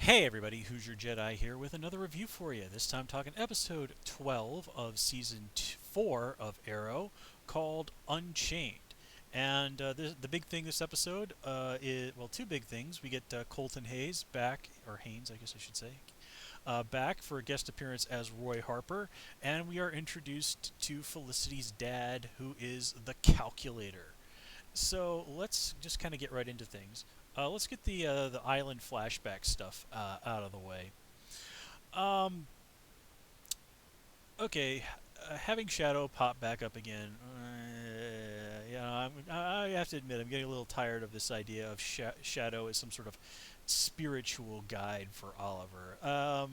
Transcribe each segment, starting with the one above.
Hey everybody, Who's Your Jedi here with another review for you. This time talking episode 12 of season 4 of Arrow called Unchained. And the big thing this episode is, well, two big things. We get Colton Hayes back, or Haynes, I guess I should say, back for a guest appearance as Roy Harper. And we are introduced to Felicity's dad, who is the Calculator. So let's just kind of get right into things. Let's get the island flashback stuff out of the way. Um, okay, having Shadow pop back up again. I have to admit I'm getting a little tired of this idea of Shadow as some sort of spiritual guide for Oliver.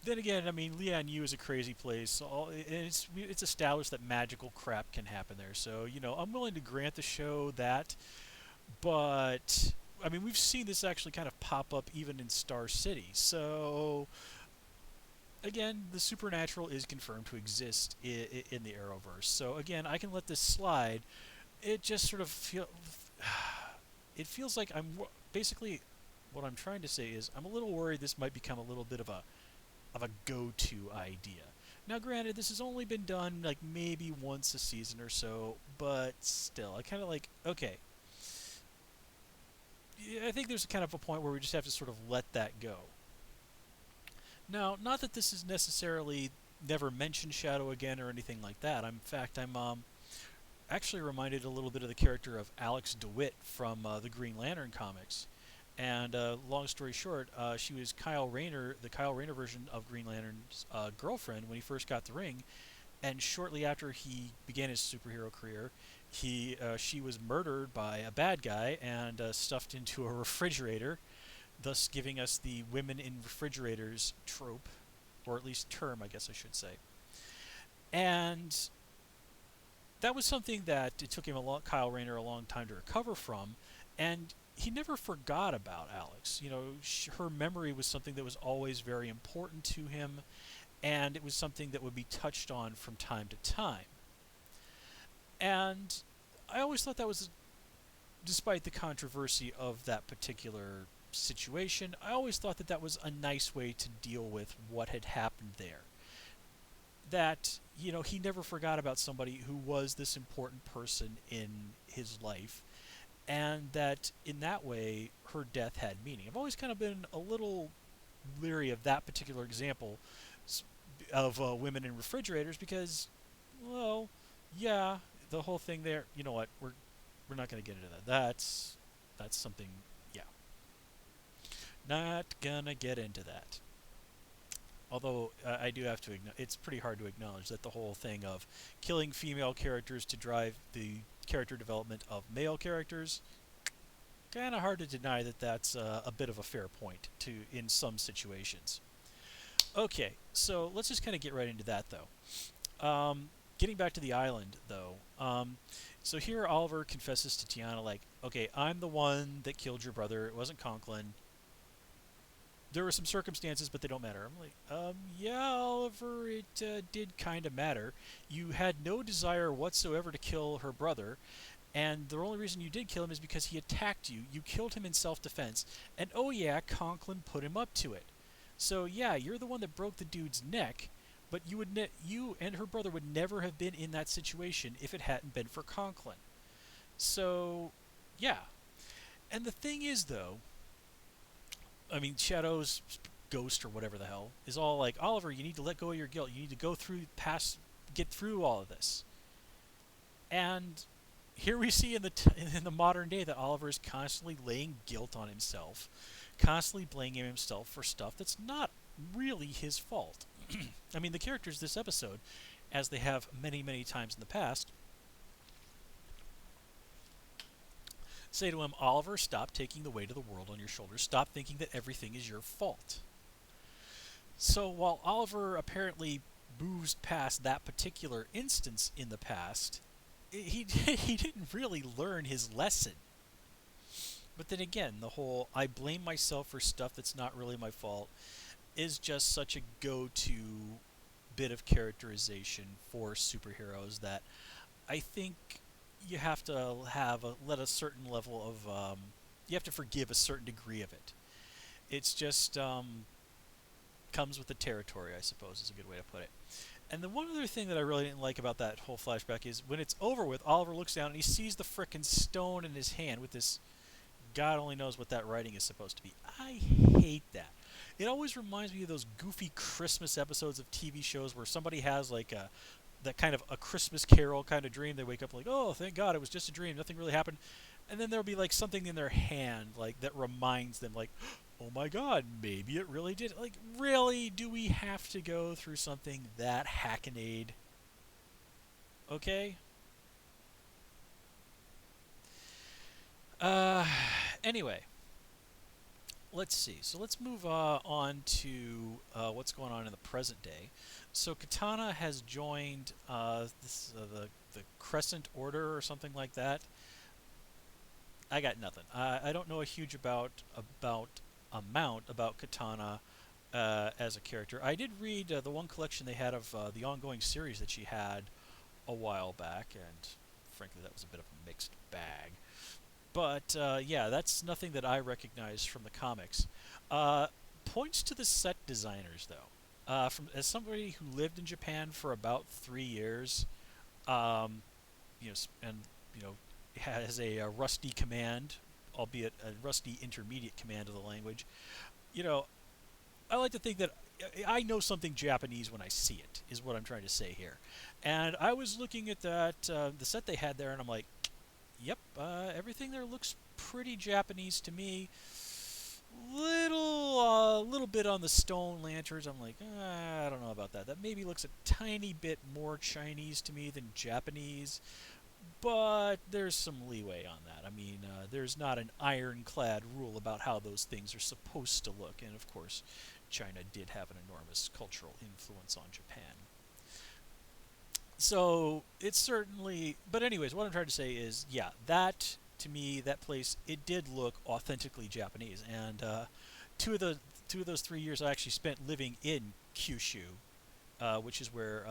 Then again, I mean, Lian Yu is a crazy place. It's established that magical crap can happen there. So I'm willing to grant the show that. But I mean, we've seen this actually kind of pop up even in Star City. So again, the supernatural is confirmed to exist in the Arrowverse. So again, I can let this slide. It just sort of it feels like basically what I'm trying to say is I'm a little worried this might become a little bit of a go-to idea. Now, granted, this has only been done like maybe once a season or so, but still, I kind of like okay. I think there's kind of a point where we just have to sort of let that go. Now, not that this is necessarily never mentioned Shadow again or anything like that. In fact, I'm actually reminded a little bit of the character of Alex DeWitt from the Green Lantern comics. And long story short, she was Kyle Rayner, the Kyle Rayner version of Green Lantern's girlfriend when he first got the ring. And shortly after he began his superhero career, she was murdered by a bad guy and stuffed into a refrigerator, thus giving us the women in refrigerators trope, or at least term, I guess I should say. And that was something that it took Kyle Rayner, a long time to recover from, and he never forgot about Alex. Her memory was something that was always very important to him, and it was something that would be touched on from time to time. And I always thought that was, despite the controversy of that particular situation, I always thought that that was a nice way to deal with what had happened there. That, he never forgot about somebody who was this important person in his life, and that in that way, her death had meaning. I've always kind of been a little leery of that particular example of women in refrigerators because, well, yeah, the whole thing there. You know what? We're not going to get into that. That's something. Yeah, not gonna get into that. Although I do have to, it's pretty hard to acknowledge that the whole thing of killing female characters to drive the character development of male characters, kind of hard to deny that that's a bit of a fair point to in some situations. Okay, so let's just kind of get right into that though. Getting back to the island though. So here Oliver confesses to Tiana like, okay, I'm the one that killed your brother. It wasn't Conklin. There were some circumstances, but they don't matter. I'm like, yeah, Oliver, it did kind of matter. You had no desire whatsoever to kill her brother, and the only reason you did kill him is because he attacked you. You killed him in self-defense, and oh yeah, Conklin put him up to it. So yeah, you're the one that broke the dude's neck, but you and her brother would never have been in that situation if it hadn't been for Conklin. So, yeah. And the thing is, though, I mean, Shadow's ghost or whatever the hell is all like, Oliver, you need to let go of your guilt. You need to go through get through all of this. And here we see in the modern day that Oliver is constantly laying guilt on himself, constantly blaming himself for stuff that's not really his fault. I mean, the characters this episode, as they have many, many times in the past, say to him, Oliver, stop taking the weight of the world on your shoulders. Stop thinking that everything is your fault. So while Oliver apparently moves past that particular instance in the past, he didn't really learn his lesson. But then again, the whole I blame myself for stuff that's not really my fault is just such a go-to bit of characterization for superheroes that I think you have to let a certain level of You have to forgive a certain degree of it. It's just comes with the territory, I suppose, is a good way to put it. And the one other thing that I really didn't like about that whole flashback is when it's over with, Oliver looks down and he sees the frickin' stone in his hand with this. God only knows what that writing is supposed to be. I hate that. It always reminds me of those goofy Christmas episodes of TV shows where somebody has like a that kind of a Christmas Carol kind of dream. They wake up like, oh, thank God, it was just a dream. Nothing really happened. And then there'll be like something in their hand like that reminds them like, oh my God, maybe it really did. Like, really, do we have to go through something that hackneyed? Okay. Uh, anyway, let's see. So let's move on to what's going on in the present day. So Katana has joined the Crescent Order or something like that. I got nothing. I don't know a huge amount about Katana as a character. I did read the one collection they had of the ongoing series that she had a while back, and frankly, that was a bit of a mixed bag. But yeah, that's nothing that I recognize from the comics. Points to the set designers, though. From as somebody who lived in Japan for about 3 years, um, and you know, has a rusty command, albeit a rusty intermediate command of the language. You know, I like to think that I know something Japanese when I see it, is what I'm trying to say here. And I was looking at the set they had there, and I'm like, yep, everything there looks pretty Japanese to me. Little bit on the stone lanterns. I'm like, I don't know about that. That maybe looks a tiny bit more Chinese to me than Japanese, but there's some leeway on that. I mean, there's not an ironclad rule about how those things are supposed to look, and of course, China did have an enormous cultural influence on Japan. So it's certainly, but anyways, what I'm trying to say is, yeah, that to me, that place, it did look authentically Japanese, and two of the two of those 3 years I actually spent living in Kyushu, which is where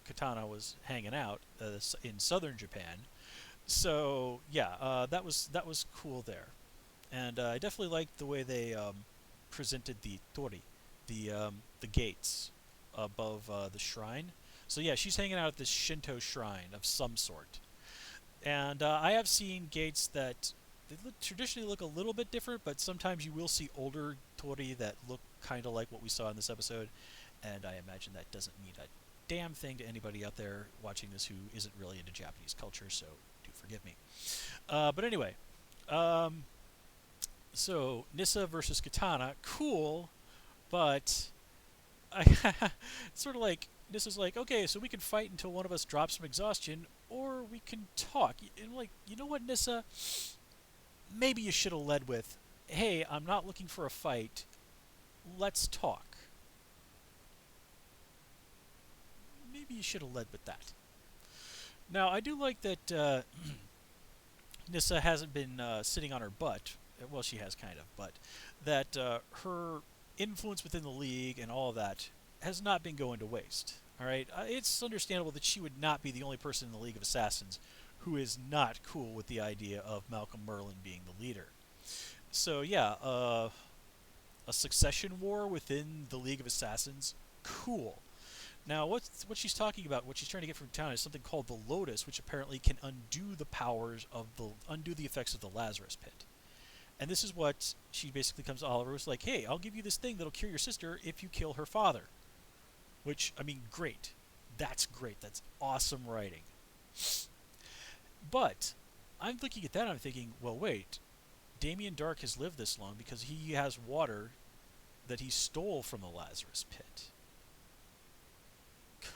Katana was hanging out in southern Japan. So yeah, that was cool there, and I definitely liked the way they presented the tori, the gates above the shrine. So yeah, she's hanging out at this Shinto shrine of some sort, and I have seen gates that traditionally look a little bit different, but sometimes you will see older tori that look kind of like what we saw in this episode, and I imagine that doesn't mean a damn thing to anybody out there watching this who isn't really into Japanese culture, so do forgive me. But anyway, um, so Nissa versus Katana, cool, but I sort of like Nissa's like, okay, so we can fight until one of us drops from exhaustion, or we can talk. And like, you know what, Nissa? Maybe you should have led with, hey, I'm not looking for a fight. Let's talk. Maybe you should have led with that. Now, I do like that Nissa hasn't been sitting on her butt. Well, she has kind of, but that her influence within the league and all of that has not been going to waste. All right, it's understandable that she would not be the only person in the League of Assassins who is not cool with the idea of Malcolm Merlin being the leader. So yeah, a succession war within the League of Assassins, cool. Now, what she's talking about, what she's trying to get from town, is something called the Lotus, which apparently can undo the effects of the Lazarus Pit. And this is what she basically comes to Oliver was like, hey, I'll give you this thing that'll cure your sister if you kill her father. Which, I mean, great. That's great. That's awesome writing. But I'm looking at that and I'm thinking, well, wait. Damien Dark has lived this long because he has water that he stole from the Lazarus Pit.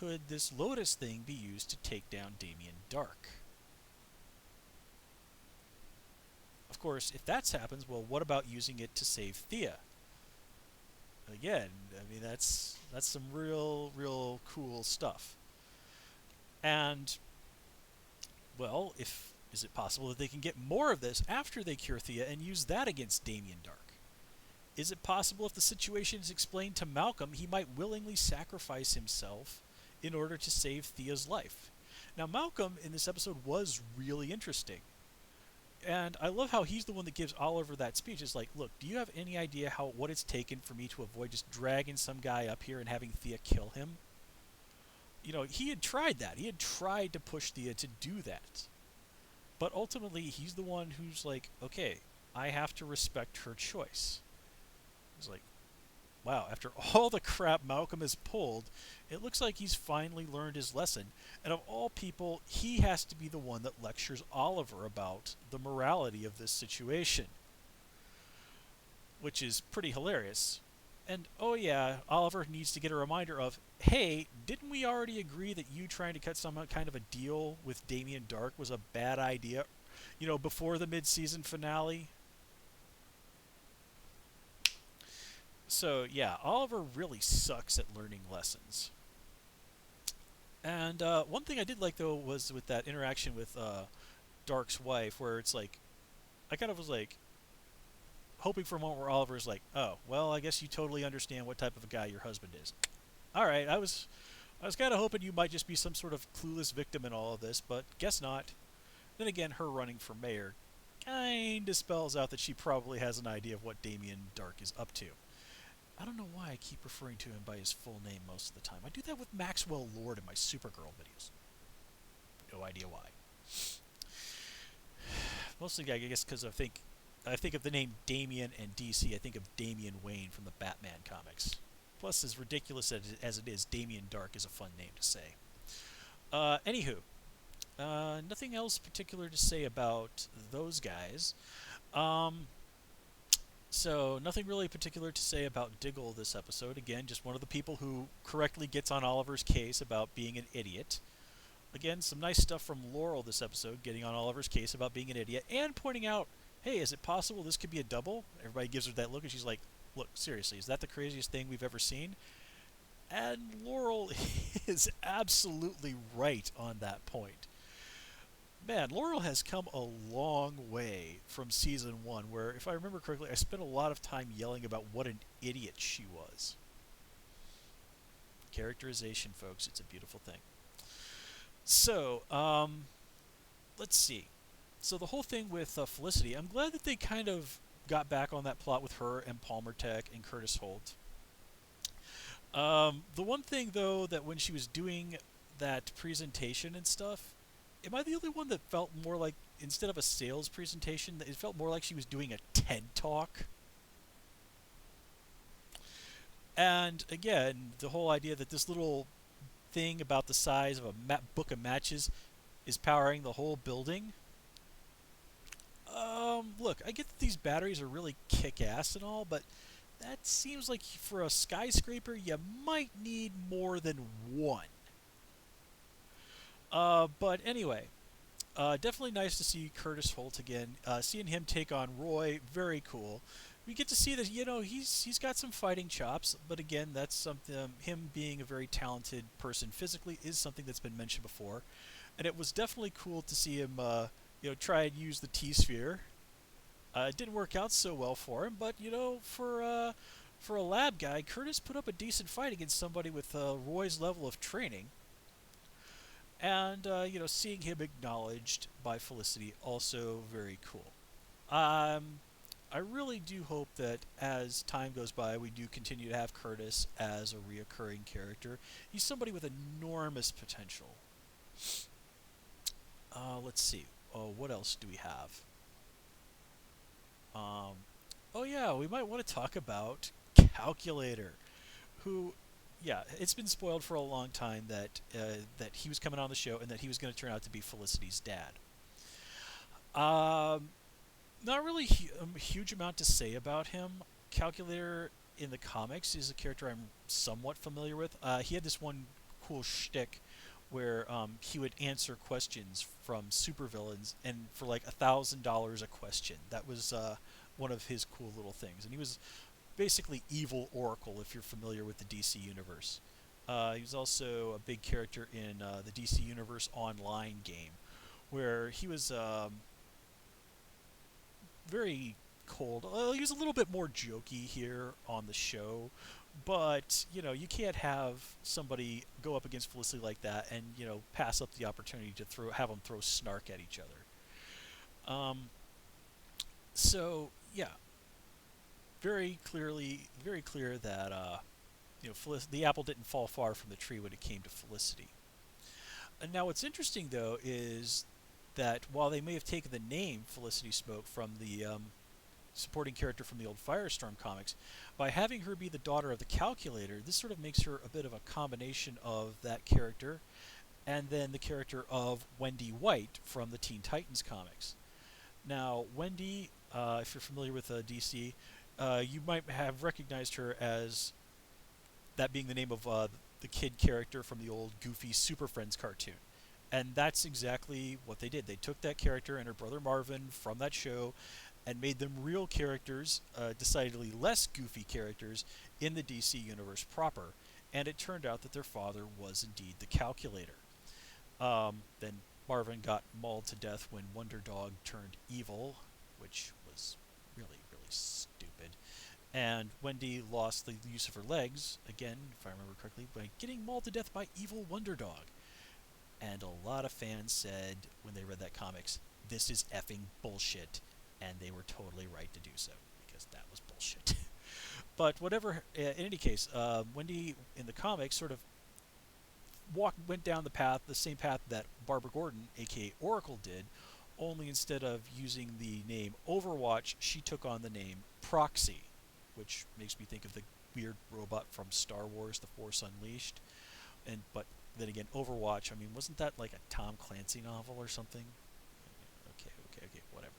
Could this Lotus thing be used to take down Damien Dark? Of course, if that happens, well, what about using it to save Thea? Again, I mean that's some real cool stuff. And well, if is it possible that they can get more of this after they cure Thea and use that against Damien Dark? Is it possible if the situation is explained to Malcolm, he might willingly sacrifice himself in order to save Thea's life? Now, Malcolm in this episode was really interesting. And I love how he's the one that gives Oliver that speech. It's like, look, do you have any idea how what it's taken for me to avoid just dragging some guy up here and having Thea kill him? He had tried that. He had tried to push Thea to do that. But ultimately, he's the one who's like, okay, I have to respect her choice. He's like, wow, after all the crap Malcolm has pulled, it looks like he's finally learned his lesson. And of all people, he has to be the one that lectures Oliver about the morality of this situation, which is pretty hilarious. And oh yeah, Oliver needs to get a reminder of, hey, didn't we already agree that you trying to cut some kind of a deal with Damien Dark was a bad idea, before the mid-season finale? So yeah, Oliver really sucks at learning lessons. And one thing I did like though was with that interaction with Dark's wife, where it's like I kind of was like hoping for a moment where Oliver's like, "Oh, well, I guess you totally understand what type of a guy your husband is." All right, I was kind of hoping you might just be some sort of clueless victim in all of this, but guess not. Then again, her running for mayor kind of spells out that she probably has an idea of what Damien Dark is up to. I don't know why I keep referring to him by his full name most of the time. I do that with Maxwell Lord in my Supergirl videos. No idea why. Mostly, I guess, because I think of the name Damian and DC. I think of Damian Wayne from the Batman comics. Plus, as ridiculous as it is, Damien Dark is a fun name to say. Anywho, nothing else particular to say about those guys. Um, So, nothing really particular to say about Diggle this episode. Again, just one of the people who correctly gets on Oliver's case about being an idiot. Again, some nice stuff from Laurel this episode, getting on Oliver's case about being an idiot, and pointing out, hey, is it possible this could be a double? Everybody gives her that look, and she's like, look, seriously, is that the craziest thing we've ever seen? And Laurel is absolutely right on that point. Man, Laurel has come a long way from season one, where, if I remember correctly, I spent a lot of time yelling about what an idiot she was. Characterization, folks, it's a beautiful thing. So, let's see. So the whole thing with Felicity, I'm glad that they kind of got back on that plot with her and Palmer Tech and Curtis Holt. The one thing, though, that when she was doing that presentation and stuff, am I the only one that felt more like, instead of a sales presentation, it felt more like she was doing a TED Talk? And again, the whole idea that this little thing about the size of a book of matches is powering the whole building. Look, I get that these batteries are really kick-ass and all, but that seems like for a skyscraper, you might need more than one. But anyway, definitely nice to see Curtis Holt again. Seeing him take on Roy, very cool. We get to see that he's got some fighting chops, but again, that's something. Him being a very talented person physically is something that's been mentioned before, and it was definitely cool to see him try and use the T-sphere. It didn't work out so well for him, but for a lab guy, Curtis put up a decent fight against somebody with Roy's level of training. And seeing him acknowledged by Felicity, also very cool. I really do hope that as time goes by, we do continue to have Curtis as a reoccurring character. He's somebody with enormous potential. Let's see. What else do we have? Oh yeah, we might want to talk about Calculator, who, yeah, it's been spoiled for a long time that he was coming on the show and that he was going to turn out to be Felicity's dad. Um, Not really a huge amount to say about him. Calculator in the comics is a character I'm somewhat familiar with. He had this one cool shtick where he would answer questions from supervillains, and for like $1,000 a question. That was one of his cool little things, and he was basically evil Oracle if you're familiar with the DC universe. He was also a big character in the DC Universe Online game, where he was very cold. He was a little bit more jokey here on the show, but you can't have somebody go up against Felicity like that and pass up the opportunity to have them throw snark at each other. So yeah, very clear that the apple didn't fall far from the tree when it came to Felicity. And now, what's interesting though is that while they may have taken the name Felicity Smoke from the supporting character from the old Firestorm comics, by having her be the daughter of the Calculator, this sort of makes her a bit of a combination of that character and then the character of Wendy White from the Teen Titans comics. Now, Wendy, if you're familiar with DC, you might have recognized her as that being the name of the kid character from the old Goofy Super Friends cartoon. And that's exactly what they did. They took that character and her brother Marvin from that show and made them real characters, decidedly less goofy characters, in the DC universe proper. And it turned out that their father was indeed the Calculator. Then Marvin got mauled to death when Wonder Dog turned evil, which was really, really stupid. And Wendy lost the use of her legs, again, if I remember correctly, by getting mauled to death by evil Wonder Dog. And a lot of fans said, when they read that comics, this is effing bullshit. And they were totally right to do so, because that was bullshit. But whatever, in any case, Wendy in the comics sort of went down the same path that Barbara Gordon, aka Oracle, did, only instead of using the name Overwatch, she took on the name Proxy, which makes me think of the weird robot from Star Wars: The Force Unleashed. But then again, Overwatch. I mean, wasn't that like a Tom Clancy novel or something? Okay, whatever.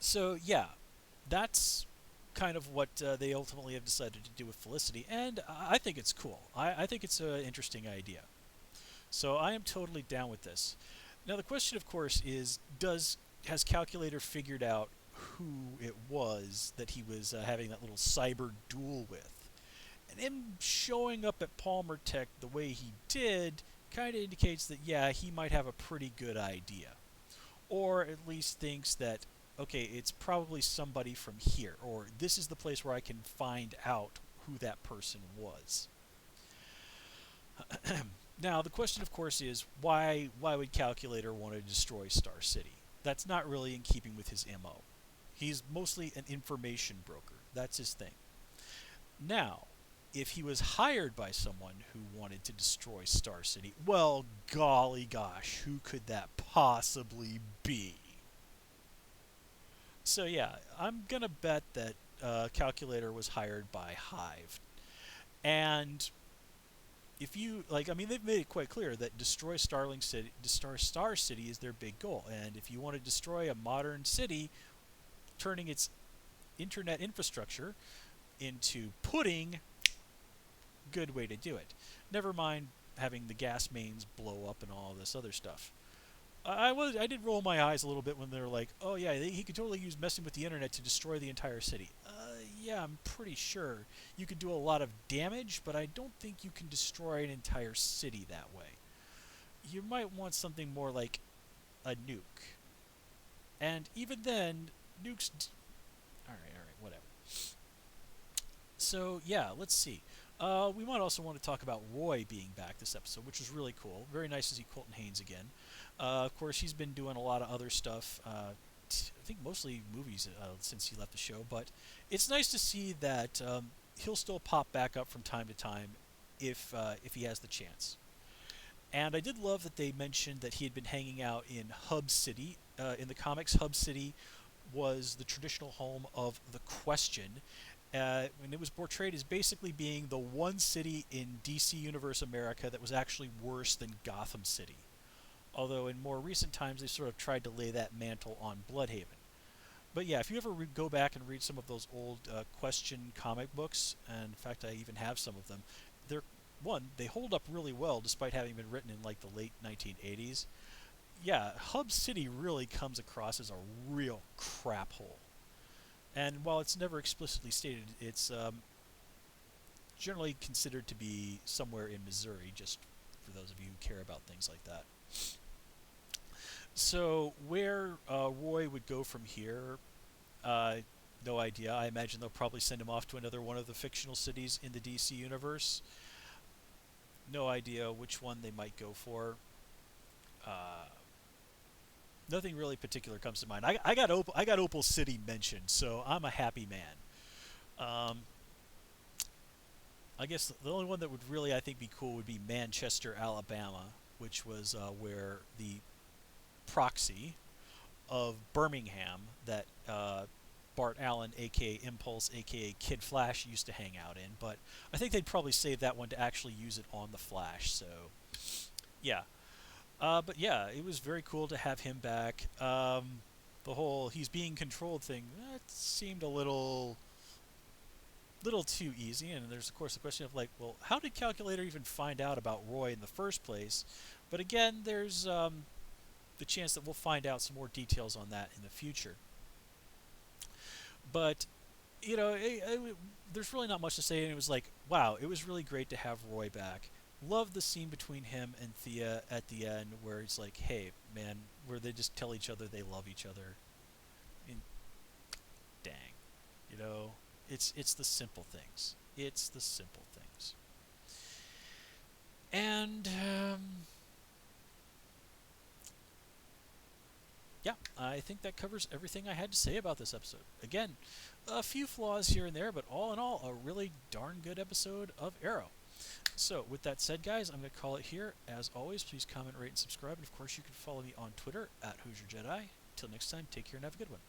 So yeah, that's kind of what they ultimately have decided to do with Felicity, and I think it's cool. I think it's an interesting idea. So I am totally down with this. Now the question, of course, is: has Calculator figured out who it was that he was having that little cyber duel with? And him showing up at Palmer Tech the way he did kind of indicates that, yeah, he might have a pretty good idea. Or at least thinks that, okay, it's probably somebody from here, or this is the place where I can find out who that person was. Now, the question, of course, is why would Calculator want to destroy Star City? That's not really in keeping with his MO. He's mostly an information broker. That's his thing. Now, if he was hired by someone who wanted to destroy Star City, well, golly gosh, who could that possibly be? So yeah, I'm gonna bet that Calculator was hired by Hive, and if you like, I mean, they've made it quite clear that destroy Star City is their big goal, and if you want to destroy a modern city, turning its internet infrastructure into pudding, good way to do it. Never mind having the gas mains blow up and all this other stuff. I did roll my eyes a little bit when they were like, oh yeah, he could totally use messing with the internet to destroy the entire city. Yeah, I'm pretty sure you could do a lot of damage, but I don't think you can destroy an entire city that way. You might want something more like a nuke. And even then, nukes. All right, whatever. So yeah, let's see. We might also want to talk about Roy being back this episode, which was really cool. Very nice to see Colton Haynes again. Of course, he's been doing a lot of other stuff. I think mostly movies since he left the show, but it's nice to see that he'll still pop back up from time to time if he has the chance. And I did love that they mentioned that he had been hanging out in Hub City. In the comics, Hub City was the traditional home of the Question, and it was portrayed as basically being the one city in DC Universe America that was actually worse than Gotham City. Although in more recent times they sort of tried to lay that mantle on Bloodhaven. But yeah, if you ever go back and read some of those old Question comic books, and in fact I even have some of them, they hold up really well despite having been written in like the late 1980s. Yeah, Hub City really comes across as a real crap hole. And while it's never explicitly stated, it's generally considered to be somewhere in Missouri, just for those of you who care about things like that. So where Roy would go from here, uh, no idea. I imagine they'll probably send him off to another one of the fictional cities in the DC universe. No idea which one they might go for. Uh, Nothing really particular comes to mind. I got Opal City mentioned, so I'm a happy man. Um, I guess the only one that would really I think be cool would be Manchester, Alabama, which was where the proxy of Birmingham that Bart Allen, aka Impulse, aka Kid Flash, used to hang out in. But I think they'd probably save that one to actually use it on the Flash. So yeah, but yeah, it was very cool to have him back. The whole he's being controlled thing that seemed a little too easy. And there's of course the question of like, well, how did Calculator even find out about Roy in the first place? But again, there's the chance that we'll find out some more details on that in the future. But there's really not much to say. And it was like, wow, it was really great to have Roy back. Love the scene between him and Thea at the end, where it's like, hey, man, where they just tell each other they love each other. I mean, dang, you know, it's the simple things. It's the simple things. And yeah, I think that covers everything I had to say about this episode. Again, a few flaws here and there, but all in all, a really darn good episode of Arrow. So, with that said, guys, I'm going to call it here. As always, please comment, rate, and subscribe. And of course, you can follow me on Twitter at Hoosier Jedi. Till next time, take care and have a good one.